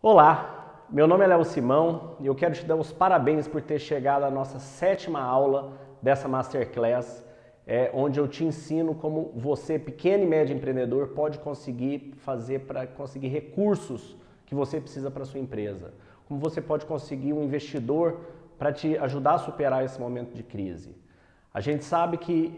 Olá, meu nome é Léo Simão e eu quero te dar os parabéns por ter chegado à nossa 7ª aula dessa Masterclass, onde eu te ensino como você, pequeno e médio empreendedor, pode conseguir fazer para conseguir recursos que você precisa para a sua empresa. Como você pode conseguir um investidor para te ajudar a superar esse momento de crise. A gente sabe que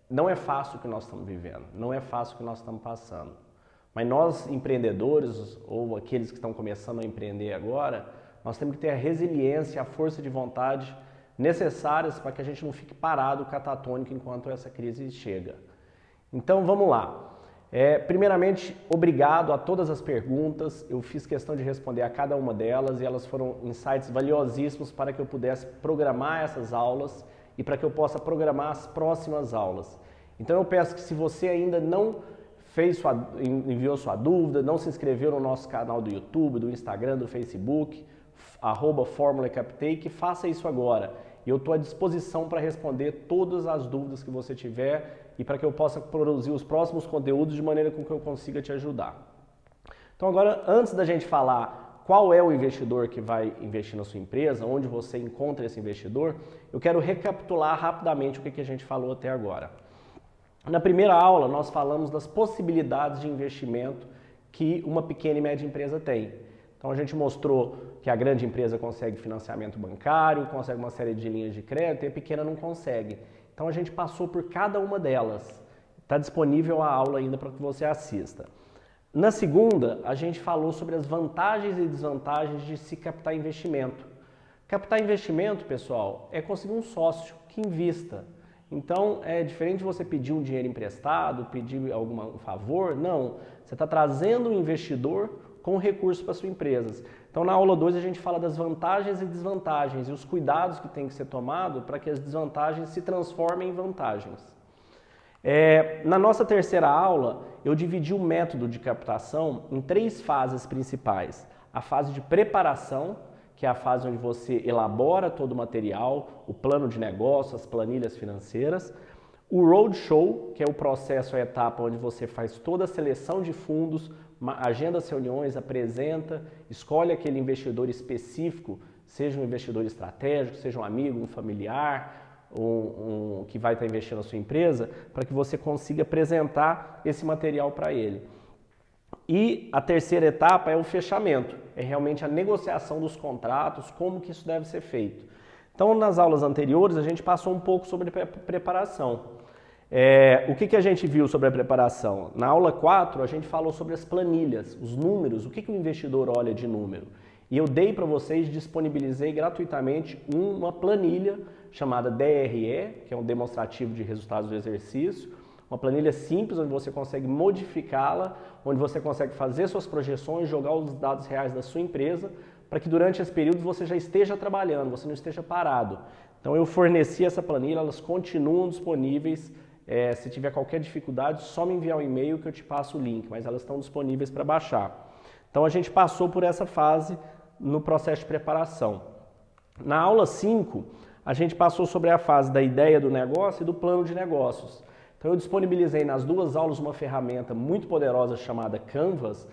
não é fácil o que nós estamos vivendo, não é fácil o que nós estamos passando. Mas nós, empreendedores, ou aqueles que estão começando a empreender agora, nós temos que ter a resiliência, a força de vontade necessárias para que a gente não fique parado, catatônico, enquanto essa crise chega. Então, vamos lá. Primeiramente, obrigado a todas as perguntas. Eu fiz questão de responder a cada uma delas e elas foram insights valiosíssimos para que eu pudesse programar essas aulas e para que eu possa programar as próximas aulas. Então, eu peço que se você ainda não enviou sua dúvida, não se inscreveu no nosso canal do YouTube, do Instagram, do Facebook, @FormulaCapTake, faça isso agora. E eu estou à disposição para responder todas as dúvidas que você tiver e para que eu possa produzir os próximos conteúdos de maneira com que eu consiga te ajudar. Então agora, antes da gente falar qual é o investidor que vai investir na sua empresa, onde você encontra esse investidor, eu quero recapitular rapidamente o que a gente falou até agora. Na primeira aula, nós falamos das possibilidades de investimento que uma pequena e média empresa tem. Então, a gente mostrou que a grande empresa consegue financiamento bancário, consegue uma série de linhas de crédito e a pequena não consegue. Então, a gente passou por cada uma delas. Está disponível a aula ainda para que você assista. Na segunda, a gente falou sobre as vantagens e desvantagens de se captar investimento. Captar investimento, pessoal, é conseguir um sócio que invista. Então, é diferente de você pedir um dinheiro emprestado, pedir algum favor, não. Você está trazendo um investidor com recurso para a sua empresa. Então, na aula 2, a gente fala das vantagens e desvantagens e os cuidados que tem que ser tomado para que as desvantagens se transformem em vantagens. Na nossa terceira aula, eu dividi o método de captação em 3 fases principais. A fase de preparação, que é a fase onde você elabora todo o material, o plano de negócio, as planilhas financeiras. O roadshow, que é o processo, a etapa onde você faz toda a seleção de fundos, agenda as reuniões, apresenta, escolhe aquele investidor específico, seja um investidor estratégico, seja um amigo, um familiar, que vai estar investindo na sua empresa, para que você consiga apresentar esse material para ele. E a terceira etapa é o fechamento, é realmente a negociação dos contratos, como que isso deve ser feito. Então, nas aulas anteriores, a gente passou um pouco sobre preparação. O que a gente viu sobre a preparação? Na aula 4, a gente falou sobre as planilhas, os números, o que o investidor olha de número. E eu dei para vocês, disponibilizei gratuitamente uma planilha chamada DRE, que é um demonstrativo de resultados do exercício, uma planilha simples, onde você consegue modificá-la, onde você consegue fazer suas projeções, jogar os dados reais da sua empresa, para que durante esse período você já esteja trabalhando, você não esteja parado. Então eu forneci essa planilha, elas continuam disponíveis. Se tiver qualquer dificuldade, só me enviar um e-mail que eu te passo o link, mas elas estão disponíveis para baixar. Então a gente passou por essa fase no processo de preparação. Na aula 5, a gente passou sobre a fase da ideia do negócio e do plano de negócios. Então eu disponibilizei nas 2 aulas uma ferramenta muito poderosa chamada Canvas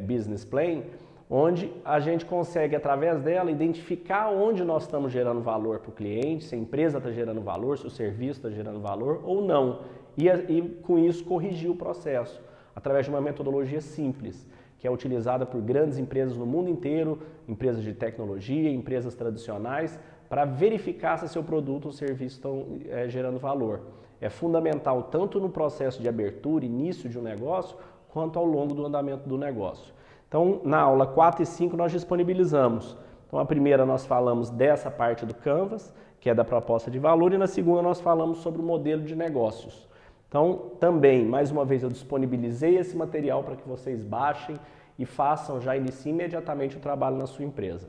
Business Plan, onde a gente consegue, através dela, identificar onde nós estamos gerando valor para o cliente, se a empresa está gerando valor, se o serviço está gerando valor ou não. E com isso corrigir o processo, através de uma metodologia simples, que é utilizada por grandes empresas no mundo inteiro, empresas de tecnologia, empresas tradicionais, para verificar se seu produto ou serviço estão gerando valor. É fundamental tanto no processo de abertura, início de um negócio, quanto ao longo do andamento do negócio. Então, na aula 4 e 5 nós disponibilizamos. Então, a primeira nós falamos dessa parte do Canvas, que é da proposta de valor, e na segunda nós falamos sobre o modelo de negócios. Então, também, mais uma vez, eu disponibilizei esse material para que vocês baixem e façam, já iniciem imediatamente o trabalho na sua empresa.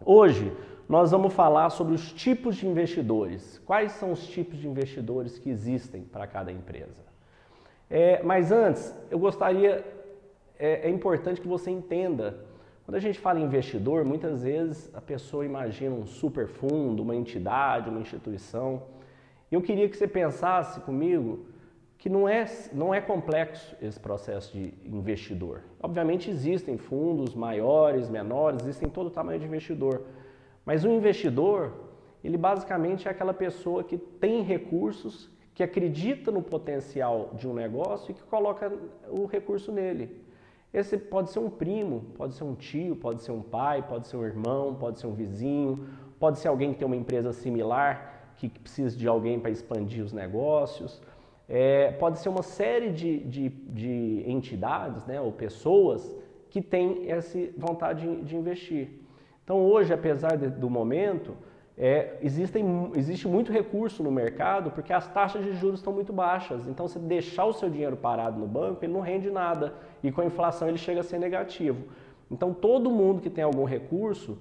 Hoje, nós vamos falar sobre os tipos de investidores. Quais são os tipos de investidores que existem para cada empresa? Mas antes, eu gostaria, é importante que você entenda, quando a gente fala em investidor, muitas vezes a pessoa imagina um super fundo, uma entidade, uma instituição. Eu queria que você pensasse comigo que não é complexo esse processo de investidor. Obviamente existem fundos maiores, menores, existem todo tamanho de investidor. Mas o investidor, ele basicamente é aquela pessoa que tem recursos, que acredita no potencial de um negócio e que coloca o recurso nele. Esse pode ser um primo, pode ser um tio, pode ser um pai, pode ser um irmão, pode ser um vizinho, pode ser alguém que tem uma empresa similar, que precisa de alguém para expandir os negócios. Pode ser uma série de entidades, né, ou pessoas que têm essa vontade de investir. Então hoje, apesar do momento, existe muito recurso no mercado porque as taxas de juros estão muito baixas. Então, você deixar o seu dinheiro parado no banco, ele não rende nada. E com a inflação ele chega a ser negativo. Então, todo mundo que tem algum recurso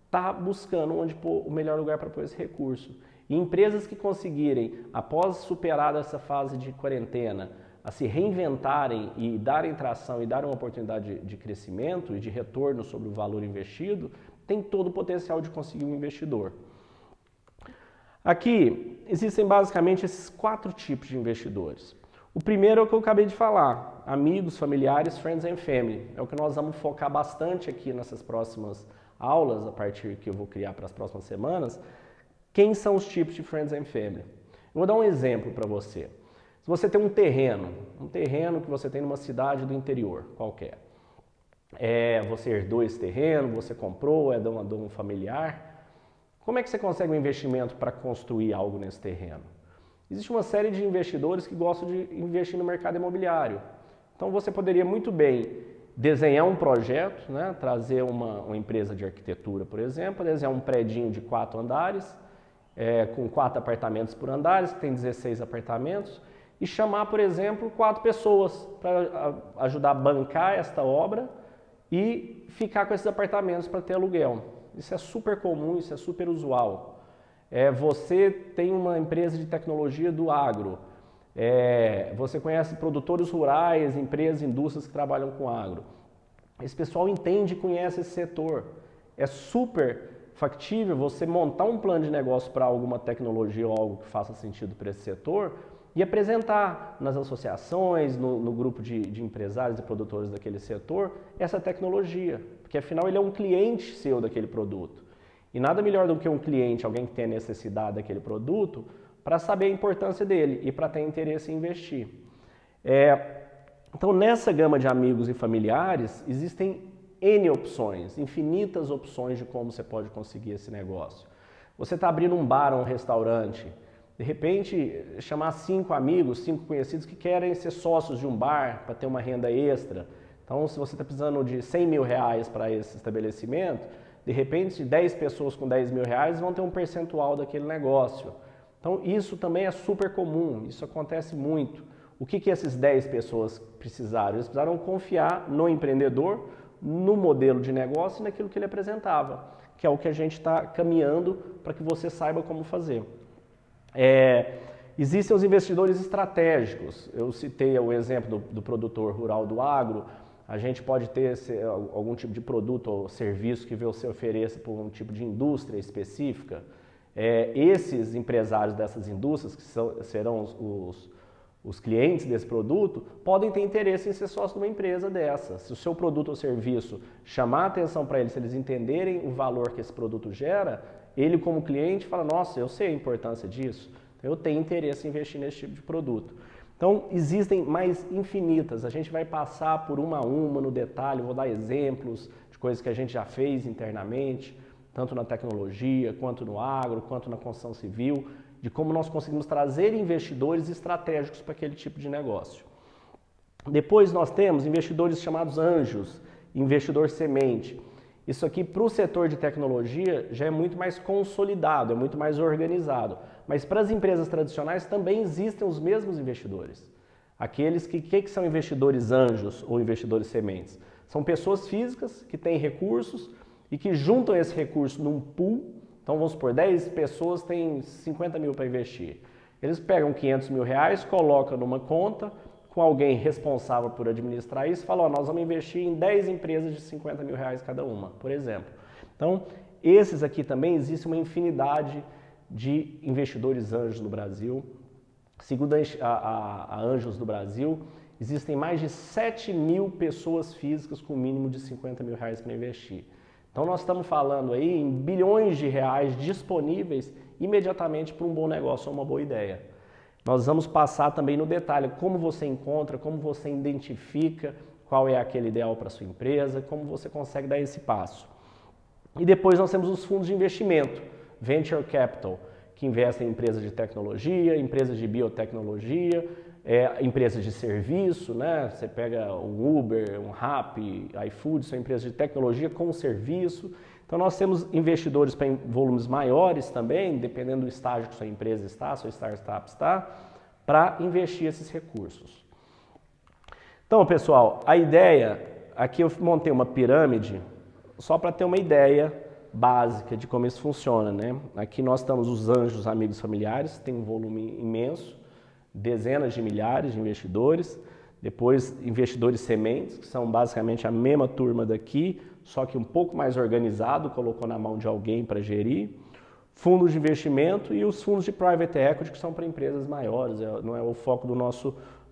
está buscando onde pôr o melhor lugar para pôr esse recurso. E empresas que conseguirem, após superar essa fase de quarentena, a se reinventarem e darem tração e darem uma oportunidade de crescimento e de retorno sobre o valor investido, tem todo o potencial de conseguir um investidor. Aqui existem basicamente esses 4 tipos de investidores. O primeiro é o que eu acabei de falar, amigos, familiares, friends and family. É o que nós vamos focar bastante aqui nessas próximas aulas, a partir que eu vou criar para as próximas semanas. Quem são os tipos de friends and family? Eu vou dar um exemplo para você. Se você tem um terreno que você tem numa cidade do interior qualquer, você herdou esse terreno, você comprou, é de um familiar. Como é que você consegue um investimento para construir algo nesse terreno? Existe uma série de investidores que gostam de investir no mercado imobiliário. Então você poderia muito bem desenhar um projeto, né? Trazer uma empresa de arquitetura, por exemplo, desenhar um predinho de 4 andares, com 4 apartamentos por andares, que tem 16 apartamentos, e chamar, por exemplo, 4 pessoas para ajudar a bancar esta obra e ficar com esses apartamentos para ter aluguel. Isso é super comum, isso é super usual. Você tem uma empresa de tecnologia do agro, você conhece produtores rurais, empresas, indústrias que trabalham com agro. Esse pessoal entende e conhece esse setor. É super factível você montar um plano de negócio para alguma tecnologia ou algo que faça sentido para esse setor e apresentar nas associações, no grupo de empresários e produtores daquele setor, essa tecnologia. Porque afinal ele é um cliente seu daquele produto. E nada melhor do que um cliente, alguém que tem a necessidade daquele produto, para saber a importância dele e para ter interesse em investir. Então nessa gama de amigos e familiares, existem N opções, infinitas opções de como você pode conseguir esse negócio. Você está abrindo um bar ou um restaurante, de repente chamar 5 amigos, 5 conhecidos que querem ser sócios de um bar para ter uma renda extra. Então, se você está precisando de 100 mil reais para esse estabelecimento, de repente 10 pessoas com 10 mil reais vão ter um percentual daquele negócio. Então, isso também é super comum, isso acontece muito. O que essas 10 pessoas precisaram? Eles precisaram confiar no empreendedor, no modelo de negócio e naquilo que ele apresentava, que é o que a gente está caminhando para que você saiba como fazer. Existem os investidores estratégicos. Eu citei o exemplo do produtor rural do agro. A gente pode ter algum tipo de produto ou serviço que você ofereça para um tipo de indústria específica. Esses empresários dessas indústrias, que serão os clientes desse produto, podem ter interesse em ser sócio de uma empresa dessa. Se o seu produto ou serviço chamar a atenção para eles, se eles entenderem o valor que esse produto gera, ele como cliente fala, nossa, eu sei a importância disso, eu tenho interesse em investir nesse tipo de produto. Então, existem mais infinitas, a gente vai passar por uma a uma no detalhe, vou dar exemplos de coisas que a gente já fez internamente, tanto na tecnologia, quanto no agro, quanto na construção civil, de como nós conseguimos trazer investidores estratégicos para aquele tipo de negócio. Depois nós temos investidores chamados anjos, investidor semente. Isso aqui para o setor de tecnologia já é muito mais consolidado, é muito mais organizado. Mas para as empresas tradicionais também existem os mesmos investidores. Aqueles que são investidores anjos ou investidores sementes? São pessoas físicas que têm recursos e que juntam esse recurso num pool. Então vamos supor, 10 pessoas têm 50 mil para investir. Eles pegam 500 mil reais, colocam numa conta com alguém responsável por administrar isso e falam, nós vamos investir em 10 empresas de 50 mil reais cada uma, por exemplo. Então, esses aqui também existe uma infinidade de investidores anjos no Brasil. Segundo a Anjos do Brasil, existem mais de 7.000 pessoas físicas com mínimo de R$50 mil para investir. Então nós estamos falando aí em bilhões de reais disponíveis imediatamente para um bom negócio ou uma boa ideia. Nós vamos passar também no detalhe como você encontra, como você identifica qual é aquele ideal para a sua empresa, como você consegue dar esse passo. E depois nós temos os fundos de investimento, Venture Capital, que investem em empresas de tecnologia, empresas de biotecnologia, empresas de serviço, né? Você pega um Uber, um Rappi, iFood, são empresas de tecnologia com serviço. Então nós temos investidores para volumes maiores também, dependendo do estágio que sua empresa está, sua startup está, para investir esses recursos. Então, pessoal, a ideia, aqui eu montei uma pirâmide só para ter uma ideia básica de como isso funciona, né? Aqui nós estamos os anjos, amigos, familiares, tem um volume imenso, dezenas de milhares de investidores, depois investidores sementes, que são basicamente a mesma turma daqui, só que um pouco mais organizado, colocou na mão de alguém para gerir, fundos de investimento e os fundos de private equity, que são para empresas maiores, não é o foco da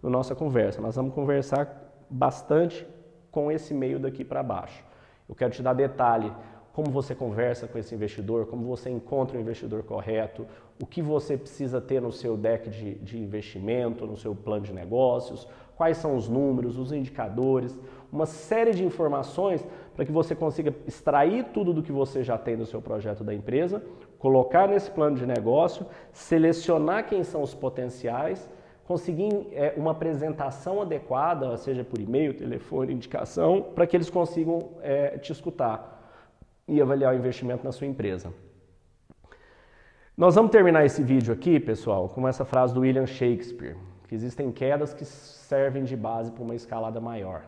nossa conversa. Nós vamos conversar bastante com esse meio daqui para baixo. Eu quero te dar detalhe, como você conversa com esse investidor, como você encontra o investidor correto, o que você precisa ter no seu deck de investimento, no seu plano de negócios, quais são os números, os indicadores, uma série de informações para que você consiga extrair tudo do que você já tem do seu projeto da empresa, colocar nesse plano de negócio, selecionar quem são os potenciais, conseguir uma apresentação adequada, seja por e-mail, telefone, indicação, para que eles consigam te escutar e avaliar o investimento na sua empresa. Nós vamos terminar esse vídeo aqui, pessoal, com essa frase do William Shakespeare, que existem quedas que servem de base para uma escalada maior.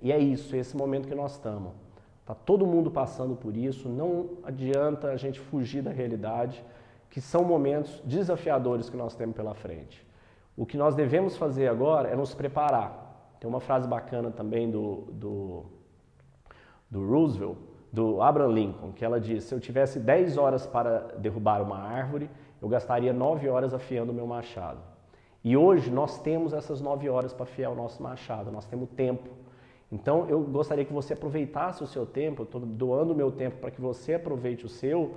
E é isso, esse momento que nós estamos. Está todo mundo passando por isso, não adianta a gente fugir da realidade, que são momentos desafiadores que nós temos pela frente. O que nós devemos fazer agora é nos preparar. Tem uma frase bacana também do Roosevelt, do Abraham Lincoln, que ela diz: se eu tivesse 10 horas para derrubar uma árvore, eu gastaria 9 horas afiando o meu machado. E hoje nós temos essas 9 horas para afiar o nosso machado, nós temos tempo. Então eu gostaria que você aproveitasse o seu tempo, eu estou doando o meu tempo para que você aproveite o seu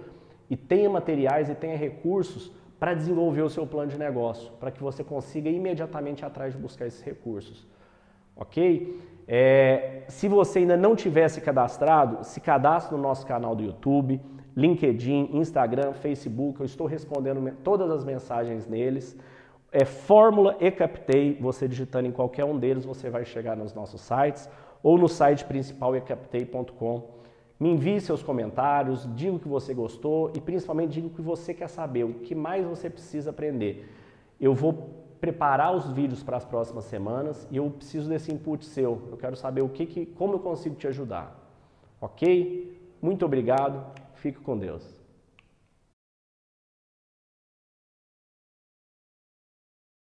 e tenha materiais e tenha recursos para desenvolver o seu plano de negócio, para que você consiga imediatamente ir atrás de buscar esses recursos. Ok? Se você ainda não tivesse cadastrado, se cadastre no nosso canal do YouTube, LinkedIn, Instagram, Facebook, eu estou respondendo todas as mensagens neles. Fórmula e Captei, você digitando em qualquer um deles, você vai chegar nos nossos sites ou no site principal ecaptei.com. Me envie seus comentários, diga o que você gostou e principalmente diga o que você quer saber, o que mais você precisa aprender. Eu vou preparar os vídeos para as próximas semanas e eu preciso desse input seu. Eu quero saber como eu consigo te ajudar. Ok? Muito obrigado. Fique com Deus.